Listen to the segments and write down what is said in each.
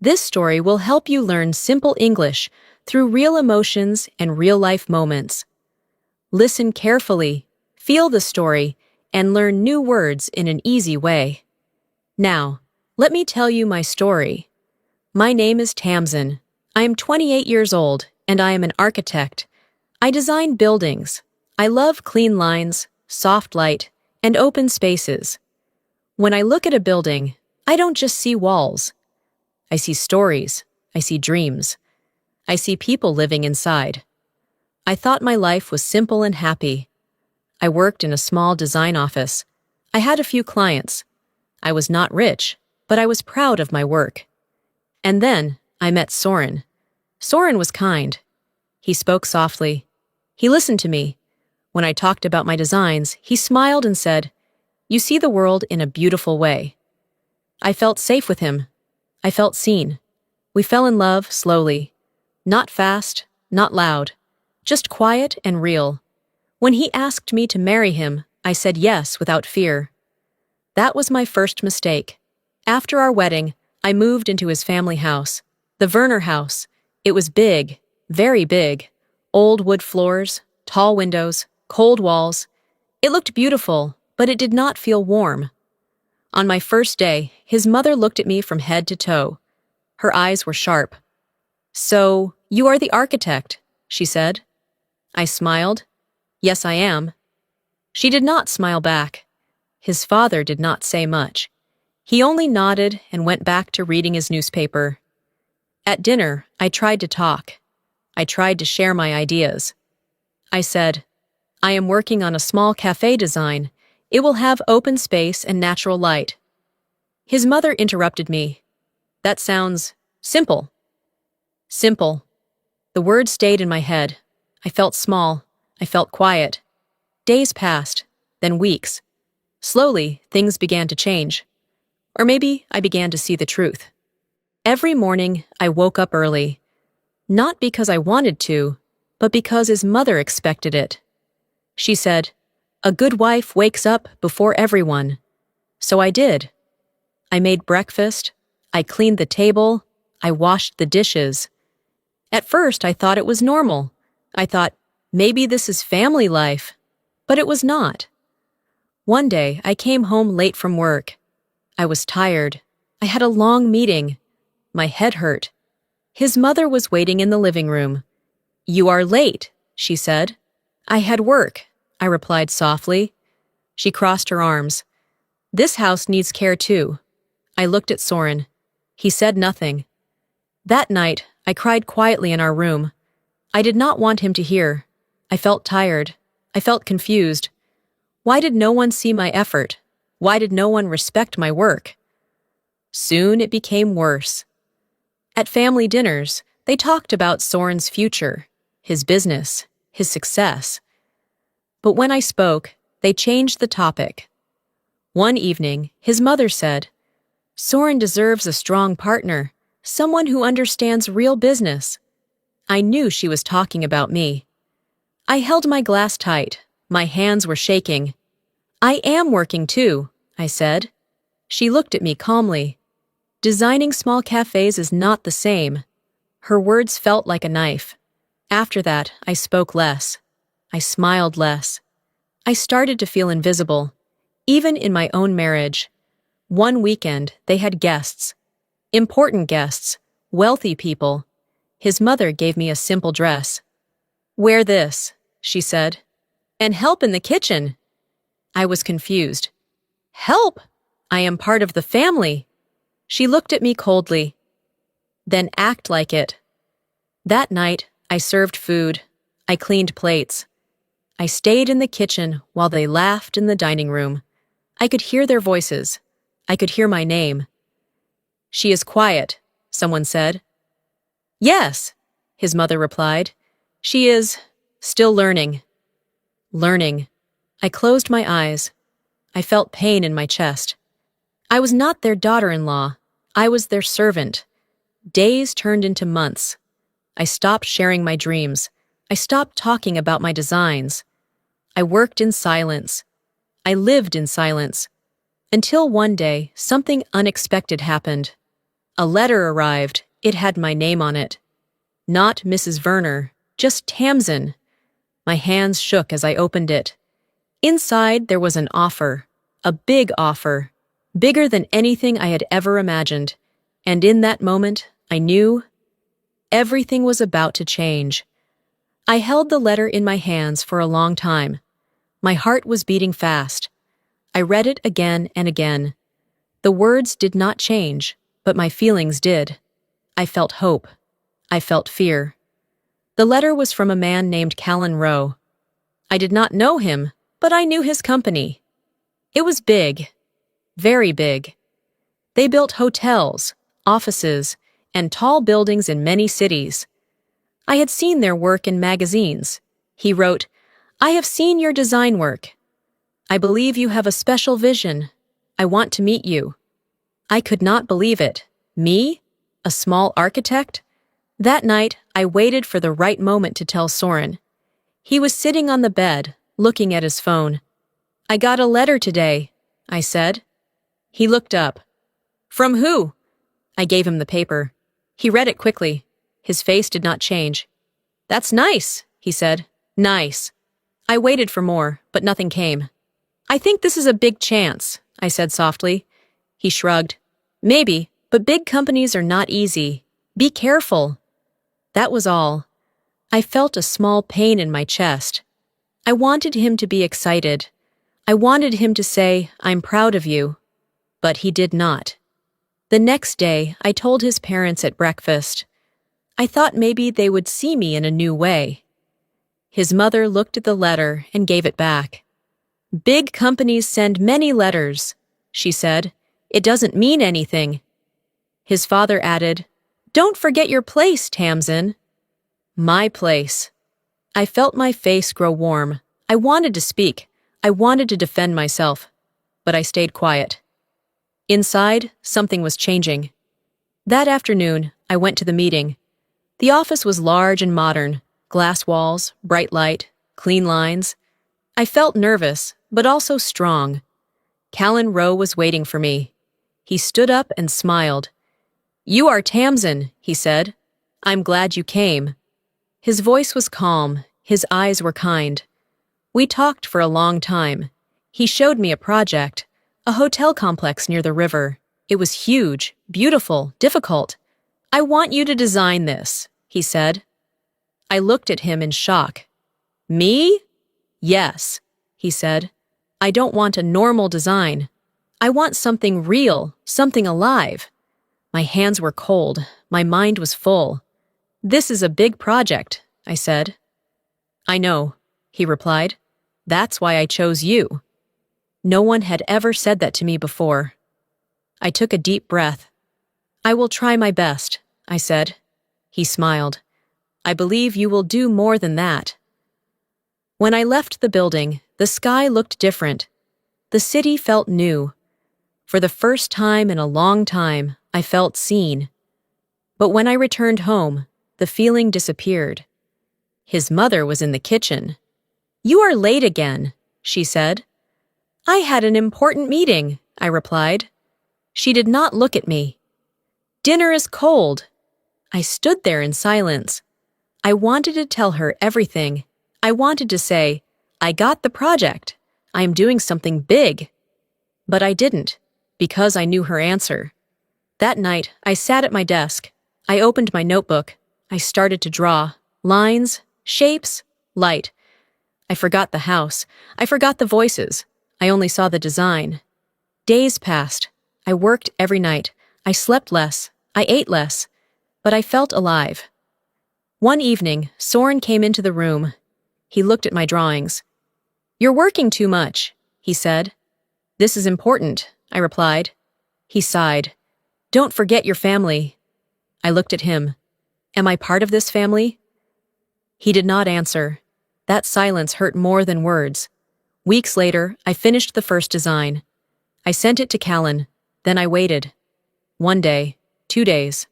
This story will help you learn simple English through real emotions and real-life moments. Listen carefully, feel the story, and learn new words in an easy way. Now, let me tell you my story. My name is Tamsin. I am 28 years old, and I am an architect. I design buildings. I love clean lines, soft light, and open spaces. When I look at a building, I don't just see walls. I see stories. I see dreams. I see people living inside. I thought my life was simple and happy. I worked in a small design office. I had a few clients. I was not rich, but I was proud of my work. And then I met Soren. Soren was kind. He spoke softly. He listened to me. When I talked about my designs, he smiled and said, "You see the world in a beautiful way." I felt safe with him. I felt seen. We fell in love slowly. Not fast, not loud, just quiet and real. When he asked me to marry him, I said yes without fear. That was my first mistake. After our wedding, I moved into his family house, the Werner house. It was big, very big. Old wood floors, tall windows, cold walls. It looked beautiful, but it did not feel warm. On my first day, his mother looked at me from head to toe. Her eyes were sharp. "So, you are the architect," she said. I smiled. "Yes, I am." She did not smile back. His father did not say much. He only nodded and went back to reading his newspaper. At dinner, I tried to talk. I tried to share my ideas. I said, "I am working on a small cafe design. It will have open space and natural light." His mother interrupted me. "That sounds simple." Simple. The word stayed in my head. I felt small. I felt quiet. Days passed, then weeks. Slowly, things began to change. Or maybe I began to see the truth. Every morning, I woke up early. Not because I wanted to, but because his mother expected it. She said, "A good wife wakes up before everyone." So I did. I made breakfast. I cleaned the table. I washed the dishes. At first, I thought it was normal. I thought, maybe this is family life. But it was not. One day, I came home late from work. I was tired. I had a long meeting. My head hurt. His mother was waiting in the living room. "You are late," she said. "I had work," I replied softly. She crossed her arms. "This house needs care too." I looked at Soren. He said nothing. That night, I cried quietly in our room. I did not want him to hear. I felt tired. I felt confused. Why did no one see my effort? Why did no one respect my work? Soon it became worse. At family dinners, they talked about Soren's future, his business, his success. But when I spoke, they changed the topic. One evening, his mother said, "Soren deserves a strong partner, someone who understands real business." I knew she was talking about me. I held my glass tight. My hands were shaking. "I am working too," I said. She looked at me calmly. "Designing small cafes is not the same." Her words felt like a knife. After that, I spoke less. I smiled less. I started to feel invisible, even in my own marriage. One weekend, they had guests. Important guests, wealthy people. His mother gave me a simple dress. "Wear this," she said, "and help in the kitchen." I was confused. "Help? I am part of the family." She looked at me coldly. "Then act like it." That night, I served food. I cleaned plates. I stayed in the kitchen while they laughed in the dining room. I could hear their voices. I could hear my name. "She is quiet," someone said. "Yes," his mother replied. "She is still learning." Learning. I closed my eyes. I felt pain in my chest. I was not their daughter-in-law. I was their servant. Days turned into months. I stopped sharing my dreams. I stopped talking about my designs. I worked in silence. I lived in silence. Until one day, something unexpected happened. A letter arrived. It had my name on it. Not Mrs. Werner, just Tamsin. My hands shook as I opened it. Inside there was an offer, a big offer, bigger than anything I had ever imagined. And in that moment, I knew everything was about to change. I held the letter in my hands for a long time. My heart was beating fast. I read it again and again. The words did not change, but my feelings did. I felt hope. I felt fear. The letter was from a man named Callan Rowe. I did not know him, but I knew his company. It was big, very big. They built hotels, offices, and tall buildings in many cities. I had seen their work in magazines. He wrote, "I have seen your design work. I believe you have a special vision. I want to meet you." I could not believe it. Me? A small architect? That night, I waited for the right moment to tell Soren. He was sitting on the bed, looking at his phone. "I got a letter today," I said. He looked up. "From who?" I gave him the paper. He read it quickly. His face did not change. "That's nice," he said. "Nice." I waited for more, but nothing came. "I think this is a big chance," I said softly. He shrugged. "Maybe, but big companies are not easy. Be careful." That was all. I felt a small pain in my chest. I wanted him to be excited. I wanted him to say, "I'm proud of you." But he did not. The next day, I told his parents at breakfast. I thought maybe they would see me in a new way. His mother looked at the letter and gave it back. "Big companies send many letters," she said. "It doesn't mean anything." His father added, "Don't forget your place, Tamsin." My place. I felt my face grow warm. I wanted to speak. I wanted to defend myself. But I stayed quiet. Inside, something was changing. That afternoon, I went to the meeting. The office was large and modern. Glass walls, bright light, clean lines. I felt nervous, but also strong. Callan Rowe was waiting for me. He stood up and smiled. "You are Tamsin," he said. "I'm glad you came." His voice was calm. His eyes were kind. We talked for a long time. He showed me a project, a hotel complex near the river. It was huge, beautiful, difficult. "I want you to design this," he said. I looked at him in shock. "Me?" "Yes," he said. "I don't want a normal design. I want something real, something alive." My hands were cold. My mind was full. "This is a big project," I said. "I know," he replied. "That's why I chose you." No one had ever said that to me before. I took a deep breath. "I will try my best," I said. He smiled. "I believe you will do more than that." When I left the building, the sky looked different. The city felt new. For the first time in a long time, I felt seen. But when I returned home, the feeling disappeared. His mother was in the kitchen. "You are late again," she said. "I had an important meeting," I replied. She did not look at me. "Dinner is cold." I stood there in silence. I wanted to tell her everything. I wanted to say, "I got the project. I am doing something big." But I didn't, because I knew her answer. That night, I sat at my desk. I opened my notebook. I started to draw. Lines, shapes, light. I forgot the house. I forgot the voices. I only saw the design. Days passed. I worked every night. I slept less. I ate less. But I felt alive. One evening, Soren came into the room. He looked at my drawings. "You're working too much," he said. "This is important," I replied. He sighed. "Don't forget your family." I looked at him. "Am I part of this family?" He did not answer. That silence hurt more than words. Weeks later, I finished the first design. I sent it to Callan. Then I waited. 1 day, 2 days,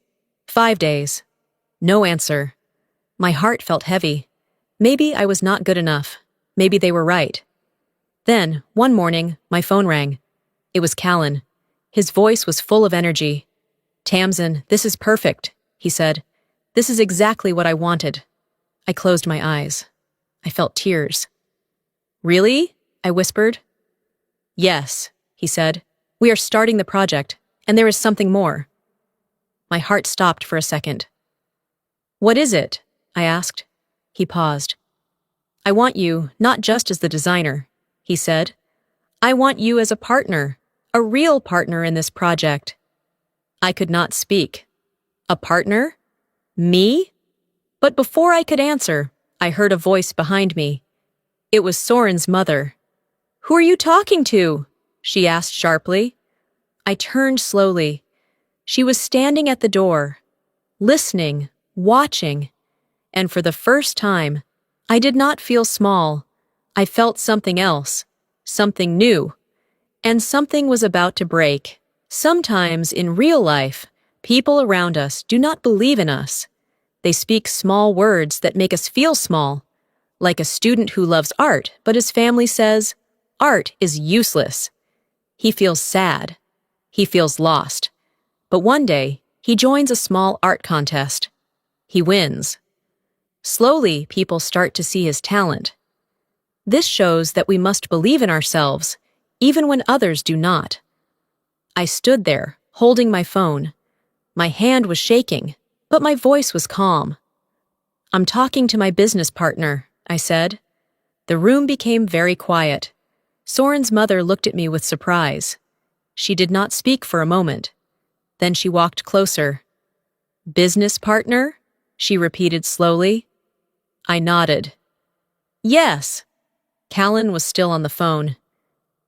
5 days. No answer. My heart felt heavy. Maybe I was not good enough. Maybe they were right. Then, one morning, my phone rang. It was Callan. His voice was full of energy. Tamsin, this is perfect, he said. This is exactly what I wanted. I closed my eyes. I felt tears. Really? I whispered. Yes, he said. We are starting the project, and there is something more. My heart stopped for a second. What is it? I asked. He paused. I want you not just as the designer, he said. I want you as a partner, a real partner in this project. I could not speak. A partner? Me? But before I could answer, I heard a voice behind me. It was Soren's mother. Who are you talking to? She asked sharply. I turned slowly. She was standing at the door, listening, watching, and for the first time, I did not feel small. I felt something else, something new, and something was about to break. Sometimes in real life, people around us do not believe in us. They speak small words that make us feel small, like a student who loves art, but his family says, art is useless. He feels sad. He feels lost. But one day, he joins a small art contest. He wins. Slowly, people start to see his talent. This shows that we must believe in ourselves, even when others do not. I stood there, holding my phone. My hand was shaking, but my voice was calm. I'm talking to my business partner, I said. The room became very quiet. Soren's mother looked at me with surprise. She did not speak for a moment. Then she walked closer. Business partner? She repeated slowly. I nodded. Yes. Callan was still on the phone.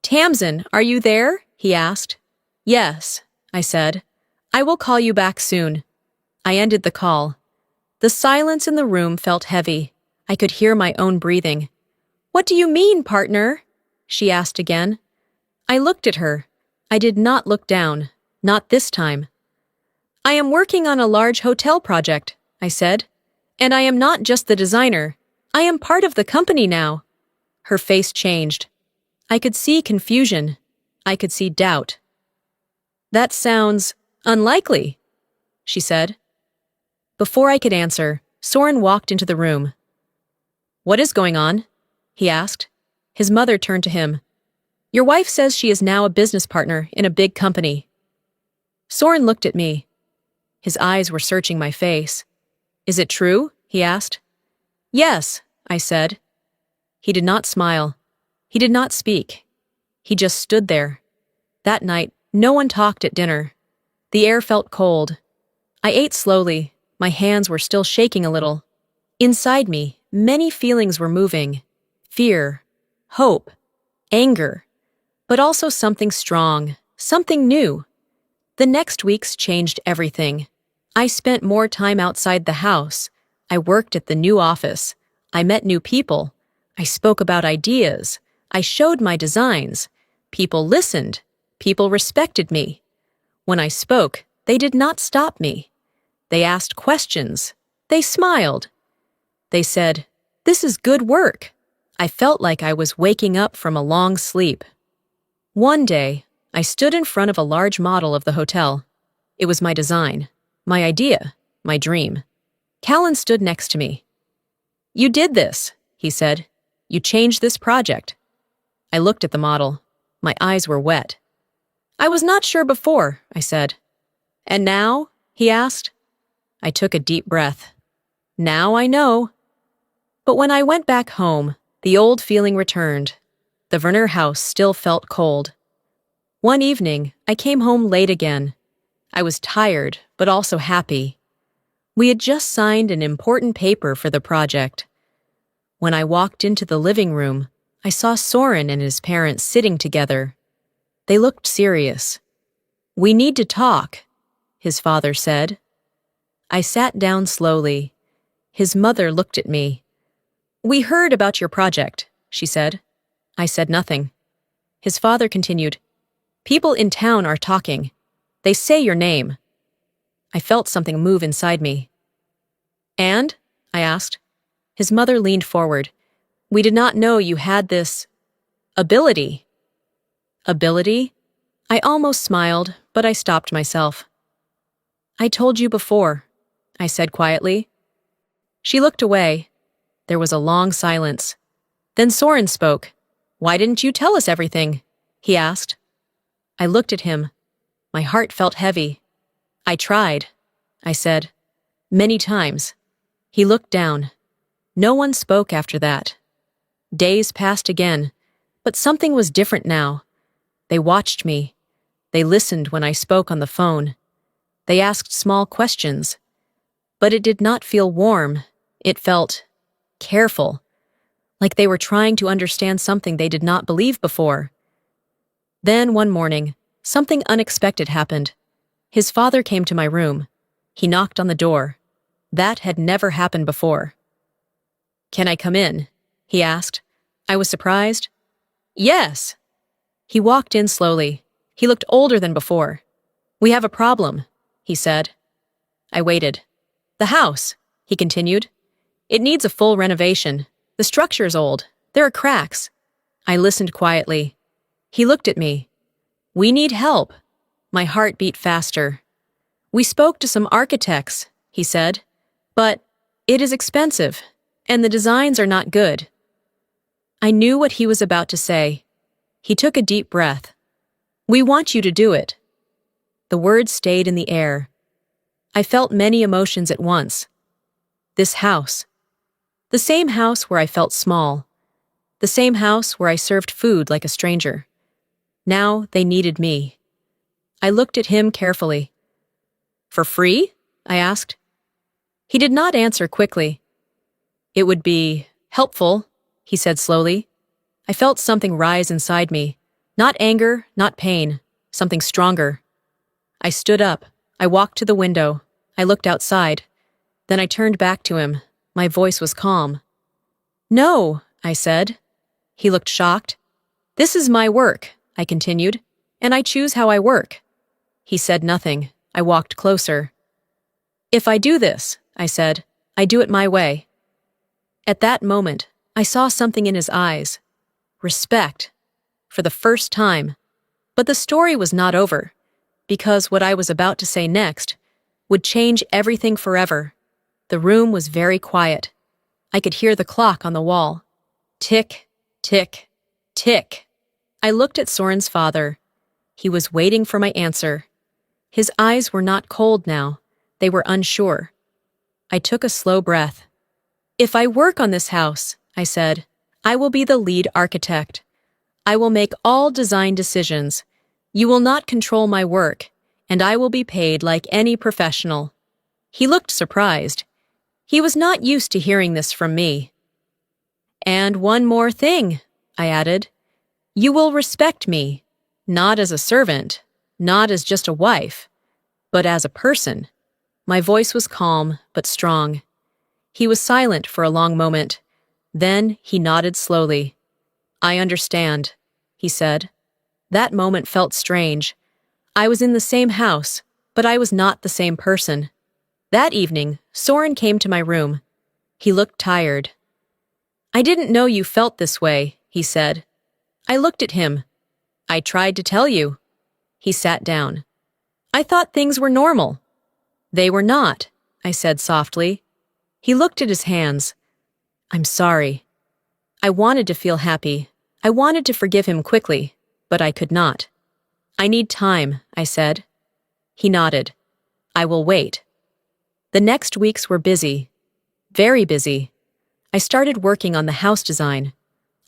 Tamsin, are you there? He asked. Yes, I said. I will call you back soon. I ended the call. The silence in the room felt heavy. I could hear my own breathing. What do you mean, partner? She asked again. I looked at her. I did not look down. Not this time. I am working on a large hotel project, I said. And I am not just the designer. I am part of the company now. Her face changed. I could see confusion. I could see doubt. That sounds unlikely, she said. Before I could answer, Soren walked into the room. What is going on? He asked. His mother turned to him. Your wife says she is now a business partner in a big company. Soren looked at me. His eyes were searching my face. Is it true? He asked. Yes, I said. He did not smile. He did not speak. He just stood there. That night, no one talked at dinner. The air felt cold. I ate slowly. My hands were still shaking a little. Inside me, many feelings were moving. Fear, hope, anger, but also something strong, something new. The next weeks changed everything. I spent more time outside the house. I worked at the new office. I met new people. I spoke about ideas. I showed my designs. People listened. People respected me. When I spoke, they did not stop me. They asked questions. They smiled. They said, "This is good work." I felt like I was waking up from a long sleep. One day, I stood in front of a large model of the hotel. It was my design, my idea, my dream. Callan stood next to me. You did this, he said. You changed this project. I looked at the model. My eyes were wet. I was not sure before, I said. And now? He asked. I took a deep breath. Now I know. But when I went back home, the old feeling returned. The Werner house still felt cold. One evening, I came home late again. I was tired, but also happy. We had just signed an important paper for the project. When I walked into the living room, I saw Soren and his parents sitting together. They looked serious. We need to talk, his father said. I sat down slowly. His mother looked at me. We heard about your project, she said. I said nothing. His father continued. People in town are talking. They say your name. I felt something move inside me. And? I asked. His mother leaned forward. We did not know you had this ability. Ability? I almost smiled, but I stopped myself. I told you before, I said quietly. She looked away. There was a long silence. Then Soren spoke. Why didn't you tell us everything? He asked. I looked at him. My heart felt heavy. I tried, I said. Many times. He looked down. No one spoke after that. Days passed again, but something was different now. They watched me. They listened when I spoke on the phone. They asked small questions. But it did not feel warm. It felt careful, like they were trying to understand something they did not believe before. Then one morning, something unexpected happened. His father came to my room. He knocked on the door. That had never happened before. Can I come in? He asked. I was surprised. Yes. He walked in slowly. He looked older than before. We have a problem, he said. I waited. The house, he continued. It needs a full renovation. The structure is old. There are cracks. I listened quietly. He looked at me. We need help. My heart beat faster. We spoke to some architects, he said. But it is expensive, and the designs are not good. I knew what he was about to say. He took a deep breath. We want you to do it. The words stayed in the air. I felt many emotions at once. This house. The same house where I felt small. The same house where I served food like a stranger. Now they needed me. I looked at him carefully. For free? I asked. He did not answer quickly. It would be helpful, he said slowly. I felt something rise inside me. Not anger, not pain, something stronger. I stood up. I walked to the window. I looked outside. Then I turned back to him. My voice was calm. No, I said. He looked shocked. This is my work, I continued, and I choose how I work. He said nothing. I walked closer. If I do this, I said, I do it my way. At that moment, I saw something in his eyes. Respect. For the first time. But the story was not over, because what I was about to say next would change everything forever. The room was very quiet. I could hear the clock on the wall. Tick, tick, tick. I looked at Soren's father. He was waiting for my answer. His eyes were not cold now. They were unsure. I took a slow breath. If I work on this house, I said, I will be the lead architect. I will make all design decisions. You will not control my work, and I will be paid like any professional. He looked surprised. He was not used to hearing this from me. And one more thing, I added. You will respect me, not as a servant, not as just a wife, but as a person. My voice was calm but strong. He was silent for a long moment. Then he nodded slowly. I understand, he said. That moment felt strange. I was in the same house, but I was not the same person. That evening, Soren came to my room. He looked tired. I didn't know you felt this way, he said. I looked at him. I tried to tell you. He sat down. I thought things were normal. They were not, I said softly. He looked at his hands. I'm sorry. I wanted to feel happy. I wanted to forgive him quickly, but I could not. I need time, I said. He nodded. I will wait. The next weeks were busy. Very busy. I started working on the house design.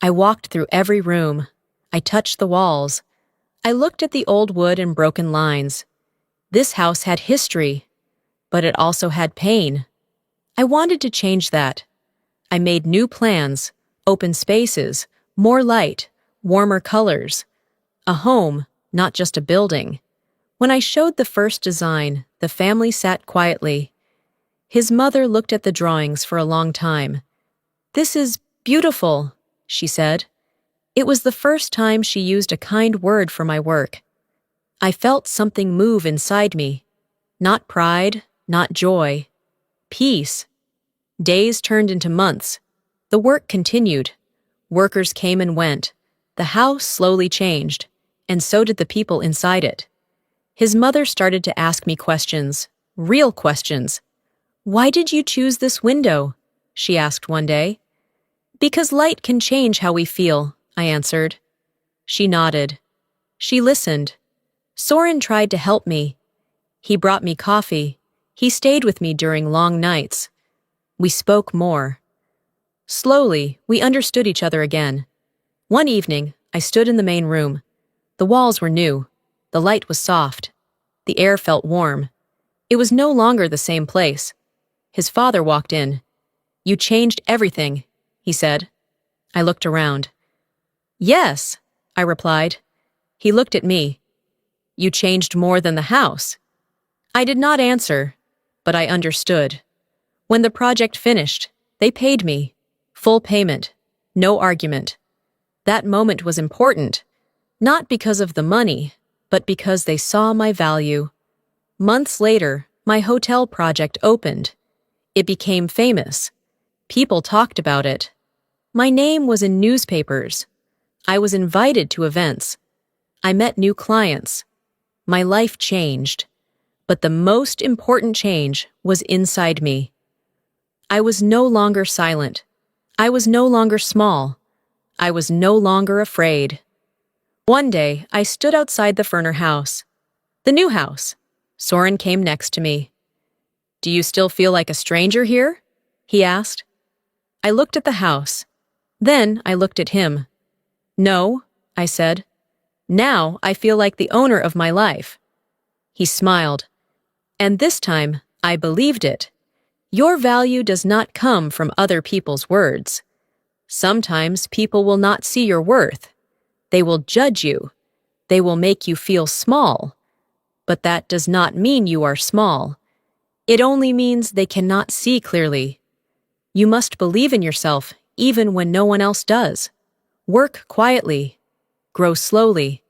I walked through every room. I touched the walls. I looked at the old wood and broken lines. This house had history, but it also had pain. I wanted to change that. I made new plans, open spaces, more light, warmer colors. A home, not just a building. When I showed the first design, the family sat quietly. His mother looked at the drawings for a long time. This is beautiful, she said. It was the first time she used a kind word for my work. I felt something move inside me. Not pride, not joy. Peace. Days turned into months. The work continued. Workers came and went. The house slowly changed, and so did the people inside it. His mother started to ask me questions. Real questions. Why did you choose this window? She asked one day. Because light can change how we feel, I answered. She nodded. She listened. Soren tried to help me. He brought me coffee. He stayed with me during long nights. We spoke more. Slowly, we understood each other again. One evening, I stood in the main room. The walls were new. The light was soft. The air felt warm. It was no longer the same place. His father walked in. You changed everything, he said. I looked around. Yes, I replied. He looked at me. You changed more than the house. I did not answer, but I understood. When the project finished, they paid me. Full payment. No argument. That moment was important, not because of the money, but because they saw my value. Months later, my hotel project opened. It became famous. People talked about it. My name was in newspapers. I was invited to events. I met new clients. My life changed. But the most important change was inside me. I was no longer silent. I was no longer small. I was no longer afraid. One day, I stood outside the Ferner house. The new house. Soren came next to me. Do you still feel like a stranger here? He asked. I looked at the house. Then I looked at him. No, I said. Now I feel like the owner of my life. He smiled. And this time, I believed it. Your value does not come from other people's words. Sometimes people will not see your worth. They will judge you. They will make you feel small. But that does not mean you are small. It only means they cannot see clearly. You must believe in yourself even when no one else does. Work quietly. Grow slowly.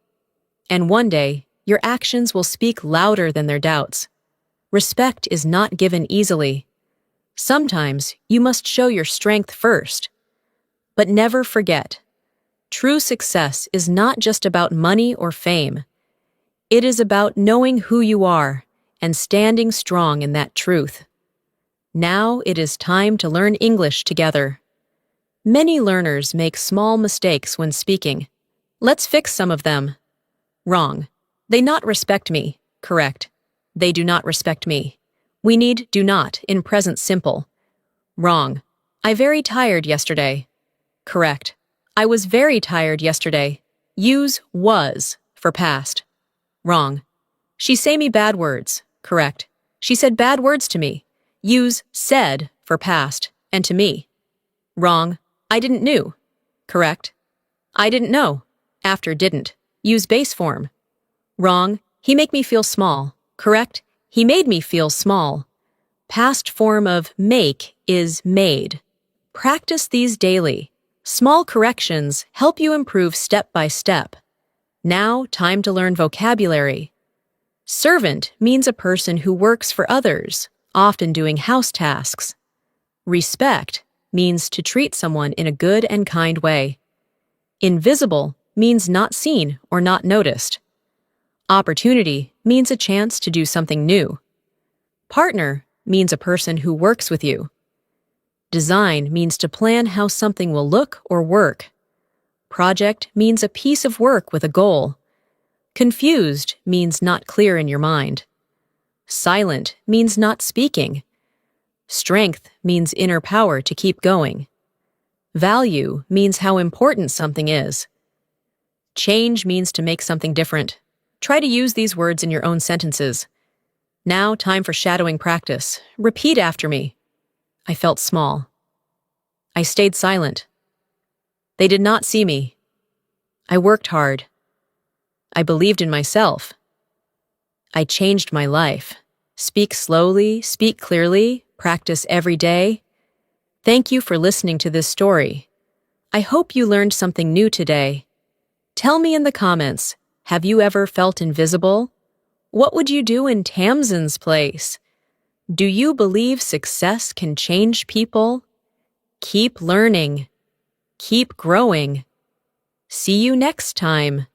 And one day, your actions will speak louder than their doubts. Respect is not given easily. Sometimes you must show your strength first. But never forget, true success is not just about money or fame. It is about knowing who you are and standing strong in that truth. Now it is time to learn English together. Many learners make small mistakes when speaking. Let's fix some of them. Wrong. They not respect me. Correct. They do not respect me. We need do not in present simple. Wrong. I very tired yesterday. Correct. I was very tired yesterday. Use was for past. Wrong. She say me bad words. Correct. She said bad words to me. Use said for past and to me. Wrong. I didn't knew. Correct. I didn't know. After didn't. Use base form. Wrong. He make me feel small. Correct. He made me feel small. Past form of make is made. Practice these daily. Small corrections help you improve step by step. Now, time to learn vocabulary. Servant means a person who works for others, often doing house tasks. Respect means to treat someone in a good and kind way. Invisible means not seen or not noticed. Opportunity means a chance to do something new. Partner means a person who works with you. Design means to plan how something will look or work. Project means a piece of work with a goal. Confused means not clear in your mind. Silent means not speaking. Strength means inner power to keep going. Value means how important something is. Change means to make something different. Try to use these words in your own sentences. Now, time for shadowing practice. Repeat after me. I felt small. I stayed silent. They did not see me. I worked hard. I believed in myself. I changed my life. Speak slowly, speak clearly, practice every day. Thank you for listening to this story. I hope you learned something new today. Tell me in the comments, have you ever felt invisible? What would you do in Tamsin's place? Do you believe success can change people? Keep learning. Keep growing. See you next time.